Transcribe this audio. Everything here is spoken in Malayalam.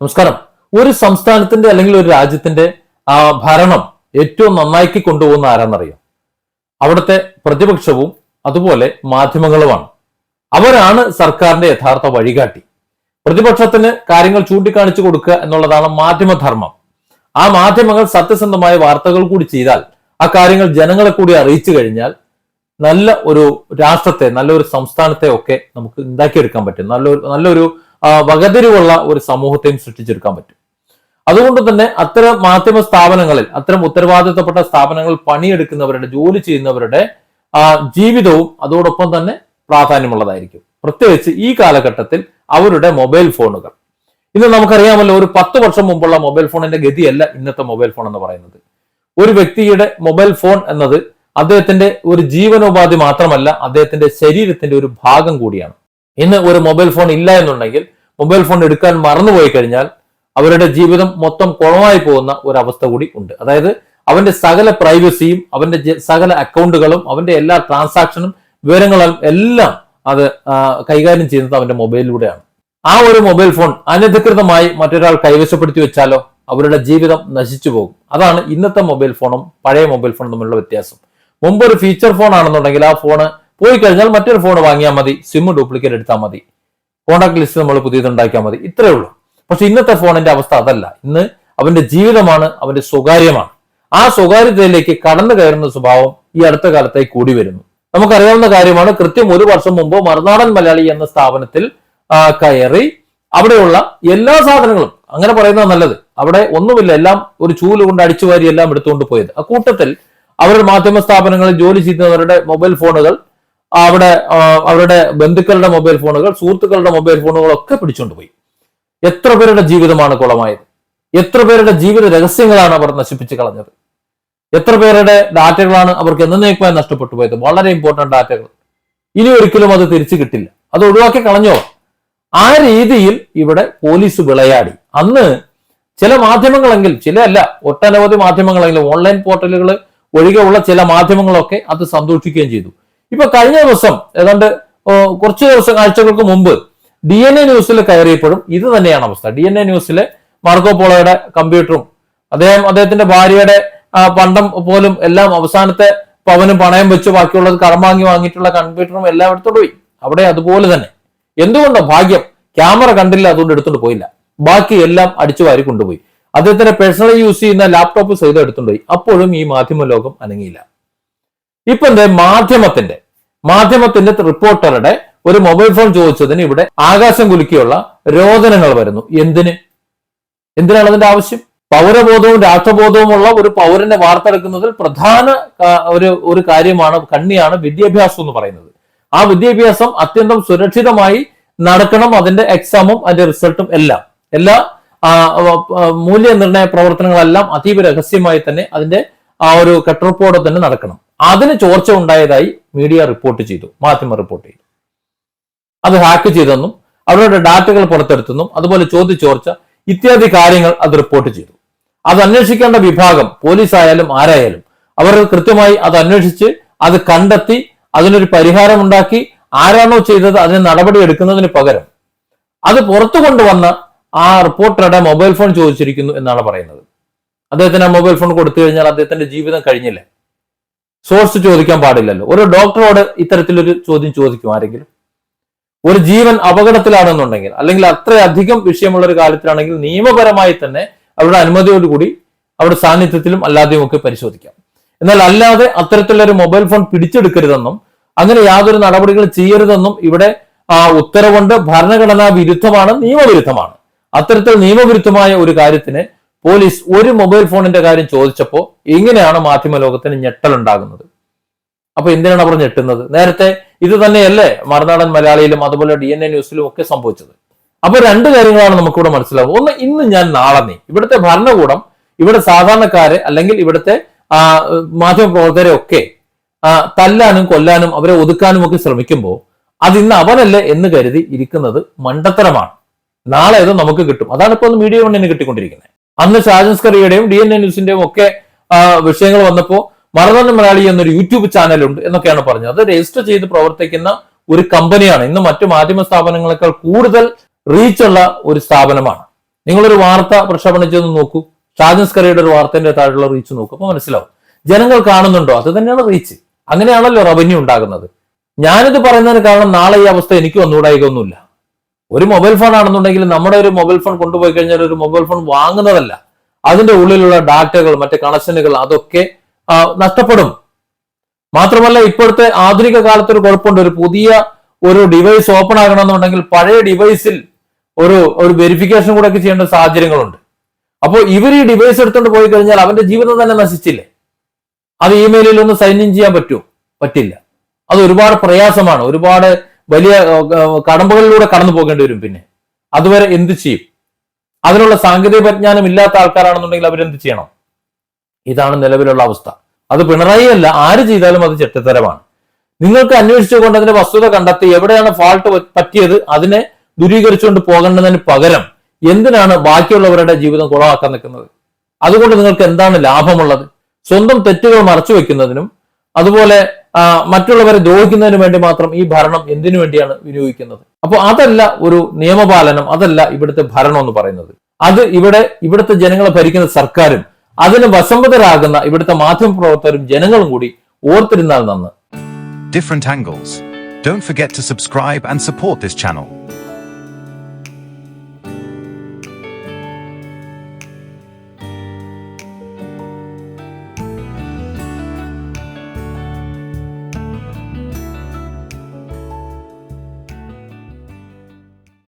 നമസ്കാരം. ഒരു സംസ്ഥാനത്തിന്റെ അല്ലെങ്കിൽ ഒരു രാജ്യത്തിന്റെ ഭരണം ഏറ്റവും നന്നാക്കി കൊണ്ടുപോകുന്ന ആരാന്നറിയാം? അവിടുത്തെ പ്രതിപക്ഷവും അതുപോലെ മാധ്യമങ്ങളുമാണ്. അവരാണ് സർക്കാരിന്റെ യഥാർത്ഥ വഴികാട്ടി. പ്രതിപക്ഷത്തിന് കാര്യങ്ങൾ ചൂണ്ടിക്കാണിച്ചു കൊടുക്കുക എന്നുള്ളതാണ് മാധ്യമധർമ്മം. ആ മാധ്യമങ്ങൾ സത്യസന്ധമായ വാർത്തകൾ കൂടി ചെയ്താൽ, ആ കാര്യങ്ങൾ ജനങ്ങളെ കൂടി അറിയിച്ചു കഴിഞ്ഞാൽ നല്ല ഒരു രാഷ്ട്രത്തെ, നല്ലൊരു സംസ്ഥാനത്തെ ഒക്കെ നമുക്ക് ഉണ്ടാക്കിയെടുക്കാൻ പറ്റും. നല്ലൊരു വകതിരിവുള്ള ഒരു സമൂഹത്തെയും സൃഷ്ടിച്ചെടുക്കാൻ പറ്റും. അതുകൊണ്ട് തന്നെ അത്തരം മാധ്യമ സ്ഥാപനങ്ങളിൽ, അത്തരം ഉത്തരവാദിത്തപ്പെട്ട സ്ഥാപനങ്ങളിൽ പണിയെടുക്കുന്നവരുടെ, ജോലി ചെയ്യുന്നവരുടെ ജീവിതവും അതോടൊപ്പം തന്നെ പ്രാധാന്യമുള്ളതായിരിക്കും. പ്രത്യേകിച്ച് ഈ കാലഘട്ടത്തിൽ അവരുടെ മൊബൈൽ ഫോണുകൾ. ഇന്ന് നമുക്കറിയാമല്ലോ, ഒരു 10 വർഷം മുമ്പുള്ള മൊബൈൽ ഫോണിന്റെ ഗതിയല്ല ഇന്നത്തെ മൊബൈൽ ഫോൺ എന്ന് പറയുന്നത്. ഒരു വ്യക്തിയുടെ മൊബൈൽ ഫോൺ എന്നത് അദ്ദേഹത്തിന്റെ ഒരു ജീവനോപാധി മാത്രമല്ല, അദ്ദേഹത്തിന്റെ ശരീരത്തിന്റെ ഒരു ഭാഗം കൂടിയാണ്. ഇന്ന് ഒരു മൊബൈൽ ഫോൺ ഇല്ല എന്നുണ്ടെങ്കിൽ, മൊബൈൽ ഫോൺ എടുക്കാൻ മറന്നുപോയി കഴിഞ്ഞാൽ അവരുടെ ജീവിതം മൊത്തം കുളമായി പോകുന്ന ഒരവസ്ഥ കൂടി ഉണ്ട്. അതായത് അവന്റെ സകല പ്രൈവസിയും, അവന്റെ സകല അക്കൗണ്ടുകളും, അവന്റെ എല്ലാ ട്രാൻസാക്ഷനും, വിവരങ്ങളും എല്ലാം അത് കൈകാര്യം ചെയ്യുന്നത് അവന്റെ മൊബൈലിലൂടെയാണ്. ആ ഒരു മൊബൈൽ ഫോൺ അനധികൃതമായി മറ്റൊരാൾ കൈവശപ്പെടുത്തി വെച്ചാലോ അവരുടെ ജീവിതം നശിച്ചു പോകും. അതാണ് ഇന്നത്തെ മൊബൈൽ ഫോണും പഴയ മൊബൈൽ ഫോണും തമ്മിലുള്ള വ്യത്യാസം. മുമ്പ് ഒരു ഫീച്ചർ ഫോൺ ആണെന്നുണ്ടെങ്കിൽ ആ ഫോണ് പോയി കഴിഞ്ഞാൽ മറ്റൊരു ഫോൺ വാങ്ങിയാൽ മതി, സിം ഡ്യൂപ്ലിക്കേറ്റ് എടുത്താൽ മതി, കോൺടാക്ട് ലിസ്റ്റ് നമ്മൾ പുതിയതുണ്ടാക്കിയാൽ മതി, ഇത്രയേ ഉള്ളൂ. പക്ഷെ ഇന്നത്തെ ഫോണിന്റെ അവസ്ഥ അതല്ല. ഇന്ന് അവന്റെ ജീവിതമാണ്, അവന്റെ സ്വകാര്യമാണ്. ആ സ്വകാര്യതയിലേക്ക് കടന്നു കയറുന്ന സ്വഭാവം ഈ അടുത്ത കാലത്തായി കൂടി വരുന്നു. നമുക്കറിയാവുന്ന കാര്യമാണ്. കൃത്യം 1 വർഷം മുമ്പ് മറുനാടൻ മലയാളി എന്ന സ്ഥാപനത്തിൽ കയറി അവിടെയുള്ള എല്ലാ സാധനങ്ങളും, അങ്ങനെ പറയുന്നത് നല്ലത്, അവിടെ ഒന്നുമില്ല, എല്ലാം ഒരു ചൂല് കൊണ്ട് അടിച്ചു വാരി എല്ലാം എടുത്തുകൊണ്ട് പോയത്. ആ കൂട്ടത്തിൽ അവരുടെ മാധ്യമ സ്ഥാപനങ്ങളിൽ ജോലി ചെയ്യുന്നവരുടെ മൊബൈൽ ഫോണുകൾ, അവിടെ അവരുടെ ബന്ധുക്കളുടെ മൊബൈൽ ഫോണുകൾ, സുഹൃത്തുക്കളുടെ മൊബൈൽ ഫോണുകളൊക്കെ പിടിച്ചുകൊണ്ട് പോയി. എത്ര പേരുടെ ജീവിതമാണ് കുളമായത്? എത്ര പേരുടെ ജീവിത രഹസ്യങ്ങളാണ് അവർ നശിപ്പിച്ച് കളഞ്ഞത്? എത്ര പേരുടെ ഡാറ്റകളാണ് അവർക്ക് എന്നേക്കുമായി നഷ്ടപ്പെട്ടു പോയത്? വളരെ ഇമ്പോർട്ടന്റ് ഡാറ്റകൾ. ഇനി ഒരിക്കലും അത് തിരിച്ചു കിട്ടില്ല. അത് ഒഴിവാക്കി കളഞ്ഞോ? ആ രീതിയിൽ ഇവിടെ പോലീസ് വിളയാടി. അന്ന് ചില മാധ്യമങ്ങളെങ്കിലും, ചിലയല്ല, ഒട്ടനവധി മാധ്യമങ്ങളെങ്കിലും, ഓൺലൈൻ പോർട്ടലുകൾ ഒഴികെയുള്ള ചില മാധ്യമങ്ങളൊക്കെ അത് സന്തോഷിക്കുകയും ചെയ്തു. ഇപ്പൊ കഴിഞ്ഞ ദിവസം, ഏതാണ്ട് കുറച്ച് ആഴ്ചകൾക്ക് മുമ്പ് DNA ന്യൂസിൽ കയറിയപ്പോഴും ഇത് തന്നെയാണ് അവസ്ഥ. DNA ന്യൂസിലെ മാർക്കോ പോളോയുടെ കമ്പ്യൂട്ടറും അദ്ദേഹത്തിന്റെ ഭാര്യയുടെ പണ്ടം പോലും എല്ലാം അവസാനത്തെ പവനും പണയം വെച്ച് ബാക്കിയുള്ളത് കടം വാങ്ങിയിട്ടുള്ള കമ്പ്യൂട്ടറും എല്ലാം എടുത്തോണ്ട് പോയി. അവിടെ അതുപോലെ തന്നെ. എന്തുകൊണ്ടോ ഭാഗ്യം, ക്യാമറ കണ്ടില്ല, അതുകൊണ്ട് എടുത്തോണ്ട് പോയില്ല. ബാക്കി എല്ലാം അടിച്ചു വാരി കൊണ്ടുപോയി. അദ്ദേഹത്തിന്റെ പേഴ്സണലി യൂസ് ചെയ്യുന്ന ലാപ്ടോപ്പ് സഹിതം എടുത്തുകൊണ്ടുപോയി. അപ്പോഴും ഈ മാധ്യമ ലോകം അനങ്ങിയില്ല. ഇപ്പൊ എന്താ, മാധ്യമത്തിന്റെ റിപ്പോർട്ടറുടെ ഒരു മൊബൈൽ ഫോൺ ചോദിച്ചതിന് ഇവിടെ ആകാശം കുലുക്കിയുള്ള രോദനങ്ങൾ വരുന്നു. എന്തിനാണ് അതിന്റെ ആവശ്യം? പൗരബോധവും രാഷ്ട്രബോധവുമുള്ള ഒരു പൗരനെ വാർത്തെടുക്കുന്നതിൽ പ്രധാന ഒരു കാര്യമാണ്, കണ്ണിയാണ് വിദ്യാഭ്യാസം എന്ന് പറയുന്നത്. ആ വിദ്യാഭ്യാസം അത്യന്തം സുരക്ഷിതമായി നടക്കണം. അതിന്റെ എക്സാമും അതിന്റെ റിസൾട്ടും എല്ലാ മൂല്യനിർണയ പ്രവർത്തനങ്ങളെല്ലാം അതീവ രഹസ്യമായി തന്നെ അതിന്റെ ആ ഒരു കെട്ടുറപ്പോടെ തന്നെ നടക്കണം. അതിന് ചോർച്ച ഉണ്ടായതായി മീഡിയ റിപ്പോർട്ട് ചെയ്തു, മാധ്യമ റിപ്പോർട്ട് ചെയ്തു. അത് ഹാക്ക് ചെയ്തെന്നും അവരുടെ ഡാറ്റകൾ പുറത്തെടുത്തെന്നും അതുപോലെ ചോദ്യചോർച്ച ഇത്യാദി കാര്യങ്ങൾ അത് റിപ്പോർട്ട് ചെയ്തു. അത് അന്വേഷിക്കേണ്ട വിഭാഗം, പോലീസ് ആയാലും ആരായാലും, അവർ കൃത്യമായി അത് അന്വേഷിച്ച് അത് കണ്ടെത്തി അതിനൊരു പരിഹാരം ഉണ്ടാക്കി ആരാണോ ചെയ്തത് അതിന് നടപടി എടുക്കുന്നതിന് പകരം അത് പുറത്തു കൊണ്ടുവന്ന ആ റിപ്പോർട്ടറുടെ മൊബൈൽ ഫോൺ ചോദിച്ചിരിക്കുന്നു എന്നാണ് പറയുന്നത്. അദ്ദേഹത്തിന് ആ മൊബൈൽ ഫോൺ കൊടുത്തു കഴിഞ്ഞാൽ അദ്ദേഹത്തിന്റെ ജീവിതം കഴിഞ്ഞില്ലേ? സോഴ്സ് ചോദിക്കാൻ പാടില്ലല്ലോ. ഒരു ഡോക്ടറോട് ഇത്തരത്തിലൊരു ചോദ്യം ചോദിക്കും ആരെങ്കിലും? ഒരു ജീവൻ അപകടത്തിലാണെന്നുണ്ടെങ്കിൽ, അല്ലെങ്കിൽ അത്രയധികം വിഷയമുള്ള ഒരു കാര്യത്തിലാണെങ്കിൽ നിയമപരമായി തന്നെ അവരുടെ അനുമതിയോടുകൂടി അവരുടെ സാന്നിധ്യത്തിലും അല്ലാതെയും ഒക്കെ പരിശോധിക്കാം. എന്നാൽ അല്ലാതെ അത്തരത്തിലുള്ള ഒരു മൊബൈൽ ഫോൺ പിടിച്ചെടുക്കരുതെന്നും അങ്ങനെ യാതൊരു നടപടികളും ചെയ്യരുതെന്നും ഇവിടെ ഉത്തരവുണ്ട്. ഭരണഘടനാ വിരുദ്ധമാണ്, നിയമവിരുദ്ധമാണ്. അത്തരത്തിൽ നിയമവിരുദ്ധമായ ഒരു കാര്യത്തിന് പോലീസ് ഒരു മൊബൈൽ ഫോണിന്റെ കാര്യം ചോദിച്ചപ്പോൾ എങ്ങനെയാണ് മാധ്യമ ലോകത്തിന് ഞെട്ടലുണ്ടാകുന്നത്? അപ്പൊ എന്തിനാണ് അവർ ഞെട്ടുന്നത്? നേരത്തെ ഇത് തന്നെയല്ലേ മറുനാടൻ മലയാളിയിലും അതുപോലെ DNA ന്യൂസിലും ഒക്കെ സംഭവിച്ചത്? അപ്പൊ 2 കാര്യങ്ങളാണ് നമുക്കിവിടെ മനസ്സിലാവുക. ഒന്ന്, ഇന്ന് ഞാൻ നാളെ നീ. ഇവിടുത്തെ ഭരണകൂടം ഇവിടെ സാധാരണക്കാരെ അല്ലെങ്കിൽ ഇവിടുത്തെ മാധ്യമ പ്രവർത്തകരെ ഒക്കെ തല്ലാനും കൊല്ലാനും അവരെ ഒതുക്കാനും ഒക്കെ ശ്രമിക്കുമ്പോൾ അത് ഇന്ന് അവനല്ലേ എന്ന് കരുതി ഇരിക്കുന്നത് മണ്ടത്തരമാണ്. നാളെ അത് നമുക്ക് കിട്ടും. അതാണ് ഇപ്പോൾ മീഡിയ വണ്ണിന് കിട്ടിക്കൊണ്ടിരിക്കുന്നത്. അന്ന് ഷാജൻസ്കറിയുടെയും DNA ന്യൂസിന്റെയും ഒക്കെ വിഷയങ്ങൾ വന്നപ്പോൾ മറുനാടൻ മലയാളി എന്നൊരു യൂട്യൂബ് ചാനലുണ്ട് എന്നൊക്കെയാണ് പറഞ്ഞത്. അത് രജിസ്റ്റർ ചെയ്ത് പ്രവർത്തിക്കുന്ന ഒരു കമ്പനിയാണ്. ഇന്ന് മറ്റു മാധ്യമ സ്ഥാപനങ്ങളെക്കാൾ കൂടുതൽ റീച്ചുള്ള ഒരു സ്ഥാപനമാണ്. നിങ്ങളൊരു വാർത്ത പ്രക്ഷേപണം ചെയ്ത് നോക്കൂ, ഷാജൻ സ്കറിയുടെ ഒരു വാർത്തന്റെ താഴെയുള്ള റീച്ച് നോക്കൂ, അപ്പൊ മനസ്സിലാവും ജനങ്ങൾ കാണുന്നുണ്ടോ, അത് തന്നെയാണ് റീച്ച്. അങ്ങനെയാണല്ലോ റവന്യൂ ഉണ്ടാകുന്നത്. ഞാനിത് പറയുന്നതിന് കാരണം നാളെ ഈ അവസ്ഥ എനിക്ക് വന്നുകൂടായികൊന്നുമില്ല. ഒരു മൊബൈൽ ഫോൺ ആണെന്നുണ്ടെങ്കിൽ നമ്മുടെ ഒരു മൊബൈൽ ഫോൺ കൊണ്ടുപോയി കഴിഞ്ഞാൽ ഒരു മൊബൈൽ ഫോൺ വാങ്ങുന്നതല്ല, അതിന്റെ ഉള്ളിലുള്ള ഡാറ്റകൾ, മറ്റ് കണക്ഷനുകൾ അതൊക്കെ നഷ്ടപ്പെടും. മാത്രമല്ല ഇപ്പോഴത്തെ ആധുനിക കാലത്ത് ഒരു കുഴപ്പമുണ്ട്. ഒരു പുതിയ ഒരു ഡിവൈസ് ഓപ്പൺ ആകണമെന്നുണ്ടെങ്കിൽ പഴയ ഡിവൈസിൽ ഒരു വെരിഫിക്കേഷൻ കൂടെ ഒക്കെ ചെയ്യേണ്ട സാഹചര്യങ്ങളുണ്ട്. അപ്പോൾ ഇവർ ഈ ഡിവൈസ് എടുത്തുകൊണ്ട് പോയി കഴിഞ്ഞാൽ അവന്റെ ജീവിതം തന്നെ നശിച്ചില്ലേ? അത് ഇമെയിലിൽ ഒന്ന് സൈൻ ഇൻ ചെയ്യാൻ പറ്റുമോ? പറ്റില്ല. അത് ഒരുപാട് പ്രയാസമാണ്, ഒരുപാട് വലിയ കടമ്പകളിലൂടെ കടന്നു പോകേണ്ടി വരും. പിന്നെ അതുവരെ എന്ത് ചെയ്യും? അതിനുള്ള സാങ്കേതിക പരിജ്ഞാനം ഇല്ലാത്ത ആൾക്കാരാണെന്നുണ്ടെങ്കിൽ അവരെന്ത് ചെയ്യണം? ഇതാണ് നിലവിലുള്ള അവസ്ഥ. അത് പിണറായി അല്ല, ആര് ചെയ്താലും അത് ചെറ്റത്തരമാണ്. നിങ്ങൾക്ക് അന്വേഷിച്ചുകൊണ്ട് അതിന്റെ വസ്തുത കണ്ടെത്തി എവിടെയാണ് ഫാൾട്ട് പറ്റിയത് അതിനെ ദൂരീകരിച്ചുകൊണ്ട് പോകേണ്ടതിന് പകരം എന്തിനാണ് ബാക്കിയുള്ളവരുടെ ജീവിതം കുളമാക്കാൻ നിൽക്കുന്നത്? അതുകൊണ്ട് നിങ്ങൾക്ക് എന്താണ് ലാഭമുള്ളത്? സ്വന്തം തെറ്റുകൾ മറച്ചു വെക്കുന്നതിനും അതുപോലെ മറ്റുള്ളവരെ ദ്രോഹിക്കുന്നതിന് വേണ്ടി മാത്രം ഈ ഭരണം എന്തിനു വേണ്ടിയാണ് വിനിയോഗിക്കുന്നത്? അപ്പോൾ അതല്ല ഒരു നിയമപാലനം, അതല്ല ഇവിടുത്തെ ഭരണം എന്ന് പറയുന്നത്. അത് ഇവിടുത്തെ ജനങ്ങളെ ഭരിക്കുന്ന സർക്കാരും അതിന് വശംവദരാകുന്ന ഇവിടുത്തെ മാധ്യമപ്രവർത്തകരും ജനങ്ങളും കൂടി ഓർത്തിരുന്നാൽ നന്ന്. Different angles. Don't forget to subscribe and support this channel.